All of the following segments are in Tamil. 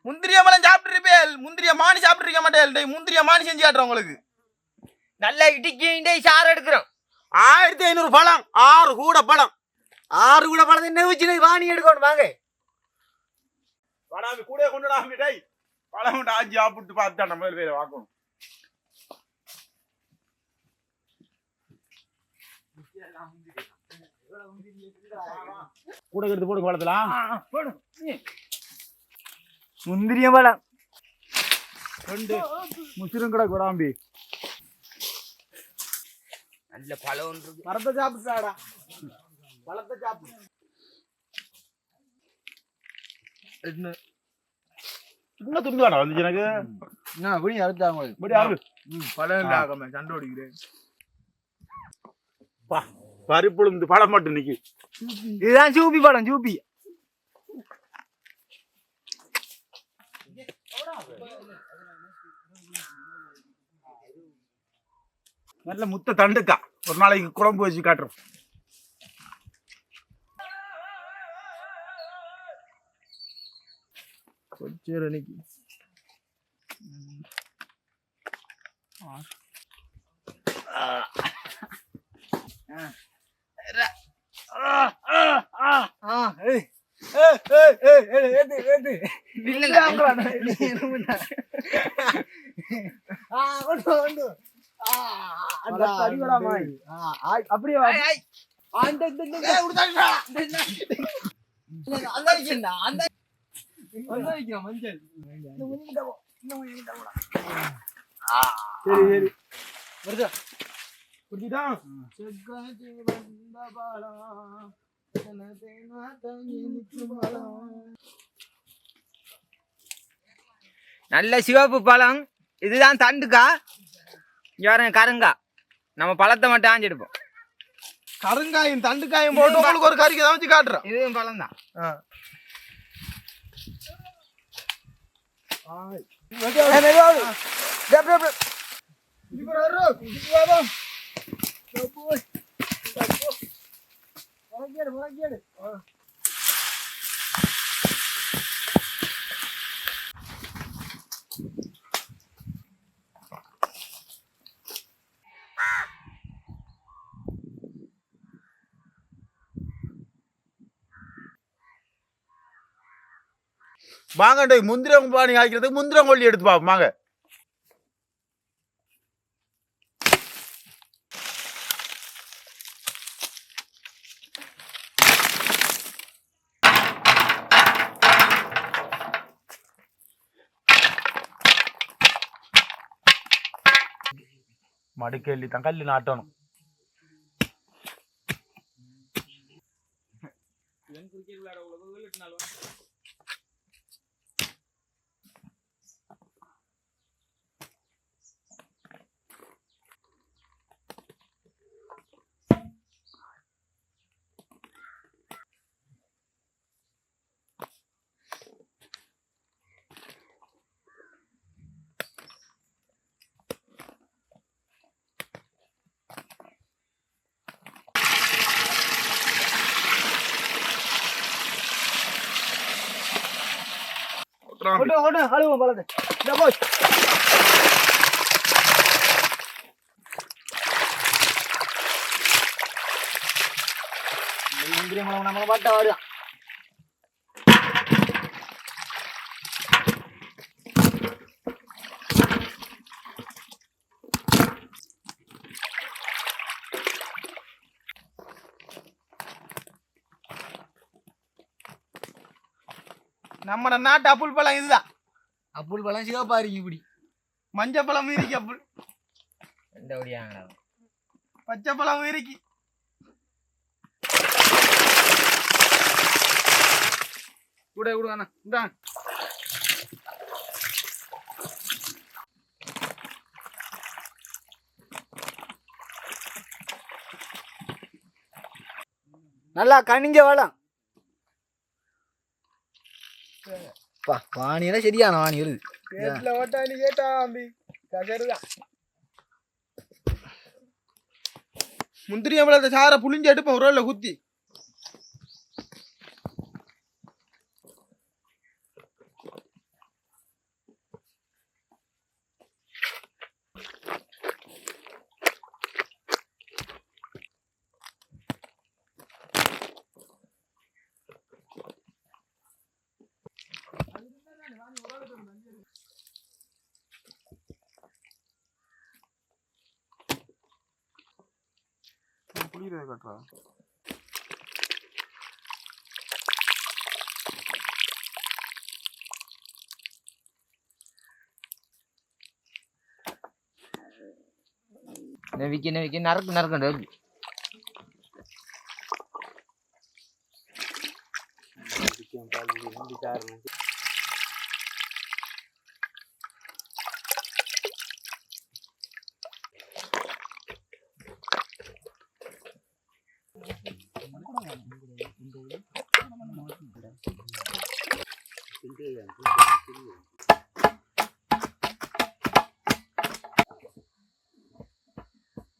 முந்திரிய பழம் சாப்பிட்டுருப்பேன். முந்திரிய மானி சாப்பிட்டுருக்க மாட்டேன். முந்திரிய மானி செஞ்சு காட்டுறேன் உங்களுக்கு. நல்லா இடிக்கிண்டே சாறு எடுக்கிறோம். 1500 பழம், 6 கூட பழம். 6 கூட பழத்தை என்ன வச்சு வாணி எடுக்கணும் வாங்க. படாமி கூட கொண்டுடாமி டேய். பழம் ஆஞ்சி சாப்பிட்டு பார்த்துட்டா நம்ம பேரை வாக்கணும். கூட எடுத்து போடு பழத்தலாம். போடு. முந்திரிய பழம். ரெண்டு முசிரும் கூட கொடாம்பி. நல்ல பழம் ஒன்று. மரத்தை சாப்பிட்டாடா. பழத்தை சாப்பிடு. என்ன துணிதாடா வந்து எனக்கு? நான் புடி அறுத்தாங்க. புடி அறு. பழம் இல்லாம சண்டை ஓடிக்கிறேன். பா பறிப்புழுந்து பழம் மட்டும் நிக்கி. இதுதான் சூப்பி பழம் சூப்பி. நல்ல முத்த தண்டுக்கா. ஒரு நாளைக்கு குழம்பு வச்சு காட்டுறோம். கொஞ்சம் அன்னைக்கு அப்படியே மஞ்சள் சரி சரி வருதா குடிதான். நல்ல சிவப்பு பழம். இதுதான் தண்டுக்கா. யாரும் கருங்கா. நம்ம பழத்தை மட்டும் ஆஞ்சு எடுப்போம். கருங்காயும் தண்டுக்காயும் போட்டு உங்களுக்கு ஒரு கறிக்கு தான் வச்சு காட்டுறோம். இதுவும் பழம் தான். வாங்க முந்திரம் பாணி ஆக்கிறதுக்கு முந்திரம் கொல்லி எடுத்து பாப்போம் வாங்க. மடிக்கல்லி தான் கல்லி நாட்டணும். அழுவோம் பழத்தை. நம்ம பட்ட வருதான். நம்ம நாட்டு அப்புள் பழம் இதுதான். அப்புள் பழம் சிவப்பா இருக்கு. இப்படி மஞ்சள் பழம் இருக்கு. அப்புள் எந்த ஒடியாங்க பச்சை பழம் இருக்கு. கூட விடுவானா இதான். நல்லா கனிஞ்ச வளம். வாணியெல்லாம் சரியான வாணி வருது. முந்திரி அம்பளத்தை சாரை புளிஞ்சு எடுப்போம் ஒரு ரோல்ல குத்தி. பொரிக்கிறது கட்டுறா நெவிக்க நறுக்கு நறுக்கு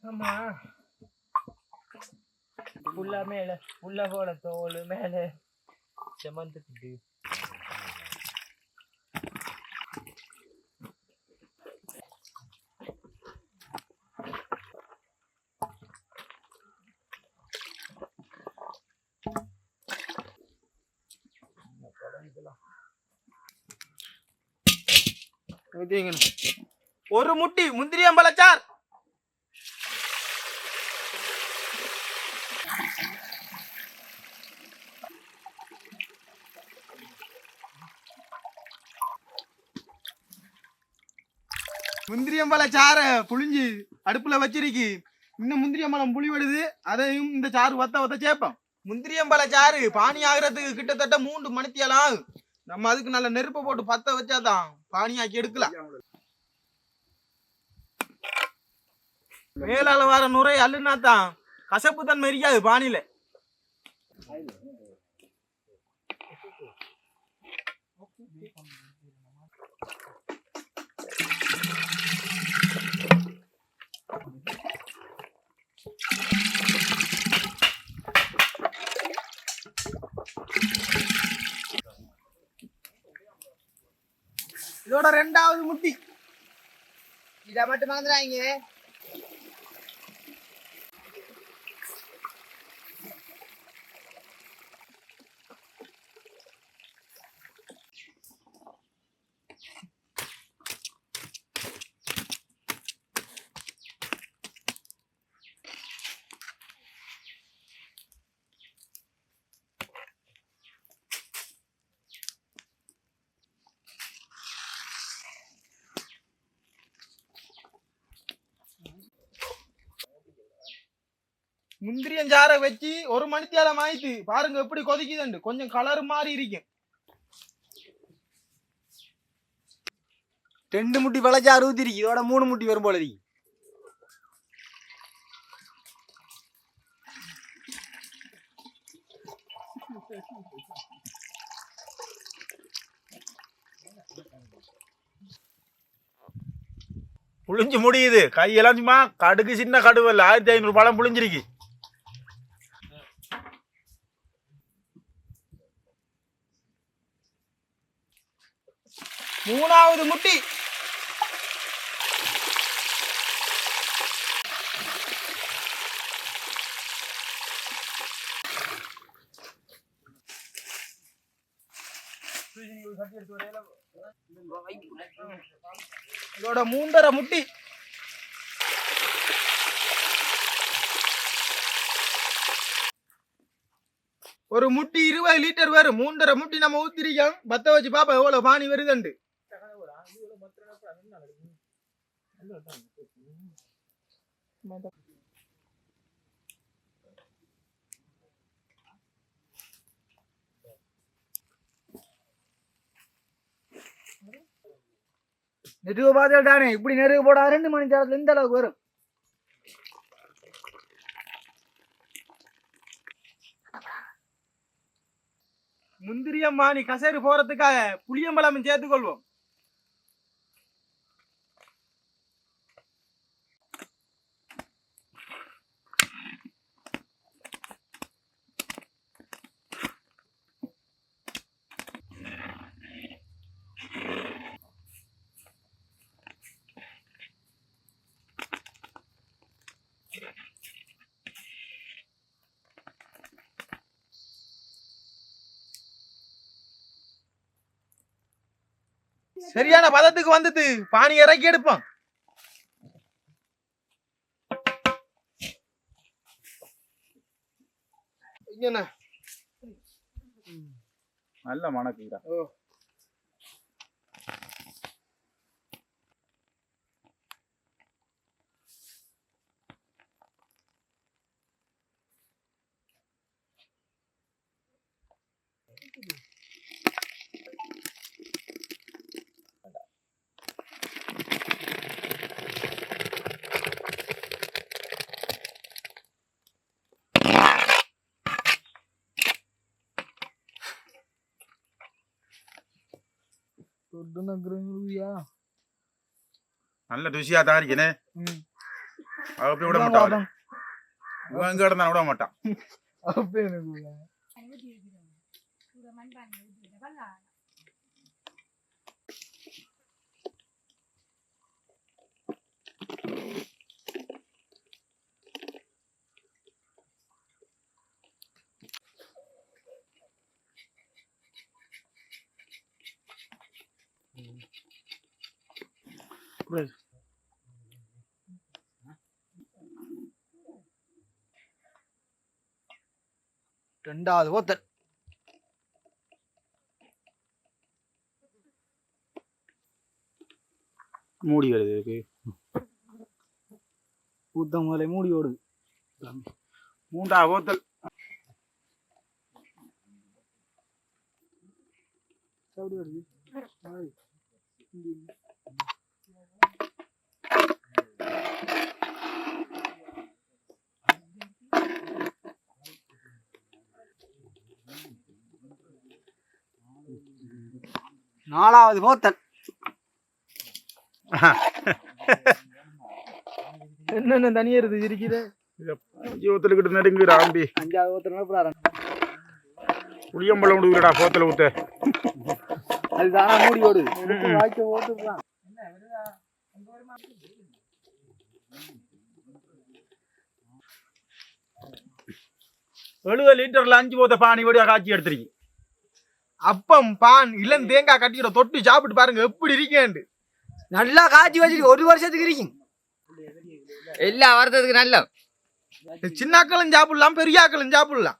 ஆமா புல்லா மேல புல்ல போல தோல் மேல செமந்துட்டு ஒரு முட்டி முந்திரியம்பழச்சார். முந்திரியம்பழச்சார புளிஞ்சு அடுப்புல வச்சிருக்கு. இன்னும் முந்திரியம்பழம் புளி விடுது. அதையும் இந்த சாறு வத்த சேர்ப்போம். முந்திரியம்பழச்சாறு பானி ஆகிறதுக்கு கிட்டத்தட்ட 3 மணித்தியாலம் ஆகும். நம்ம அதுக்கு நல்ல நெருப்பை போட்டு பத்த வச்சாதான் பானியாக்கி எடுக்கலாம். மேலால வர நுரை அள்ளுனா தான் கசப்பு தன்மை இருக்காது பானியில. இதோட 2வது முட்டி. இதை மட்டும் மறந்துடாங்க. முந்திரியஞ்சாரை வச்சு 1 மணித்தியாலம் ஆயிட்டு. பாருங்க எப்படி கொதிக்குதுண்டு. கொஞ்சம் கலர் மாதிரி இருக்கும். 2 முட்டி பழச்சாறு ஊத்திருக்கு. இதோட 3 முட்டி வரும் போல இருக்கு. புளிஞ்சு முடியுது. கையெல்லாம் சும்மா கடுகு சின்ன கடுகு இல்லை. 1500 பழம் புளிஞ்சிருக்கு. மூணாவது முட்டி. இதோட 3.5 முட்டி. ஒரு முட்டி 20 லிட்டர் வரும். 3.5 முட்டி நம்ம ஊத்திரிக்கோம். பத்த வச்சு பாப்பா எவ்வளவு பானி வருதுண்டு. நெருவு பார்த்துட்டானே. இப்படி நெருவு போட 2 மணி நேரத்துல இந்த அளவுக்கு வரும். முந்திரியம் மானி கசேறு போறதுக்காக புளியம்பழம் சேர்த்துக்கொள்வோம். சரியான பதத்துக்கு வந்தது. பானி இறக்கி எடுப்போம். இங்க நல்ல மணக்குடா. நல்ல ருசியா தான் இருக்கேனே. அவப்ப விட மாட்டான். இவன் கிடந்தான் விட மாட்டான். ரெண்டாவது ஓத்தல் மூடி வருது. ஊத்தமலை மூடி ஓடுது. மூன்றாவது ஓத்தல். நாலாவது ஓத்தல். என்னென்ன தனியா இருக்கு இருக்குது. ஓத்தலுக்கிட்ட நடுங்குற ஆம்பி. அஞ்சாவது ஓத்தல் புளியம்பழம் விடுவிடா போத்தல ஊத்த. அதுதானா மூடி ஓடு. வாய்க்க ஓட்டுதான். 70 லிட்டர்ல 5 போத்த பானி வடியா காய்ச்சி எடுத்துருக்கு. அப்பம் பான் இளம் தேங்காய் கட்டிக்கிற தொட்டு சாப்பிட்டு பாருங்க எப்படி இருக்கேன். நல்லா காய்ச்சி வச்சுட்டு 1 வருஷத்துக்கு இருக்கும். எல்லா வருஷத்துக்கு நல்ல சின்னாக்களும் சாப்பிடலாம், பெரியாக்களும் சாப்பிடலாம்.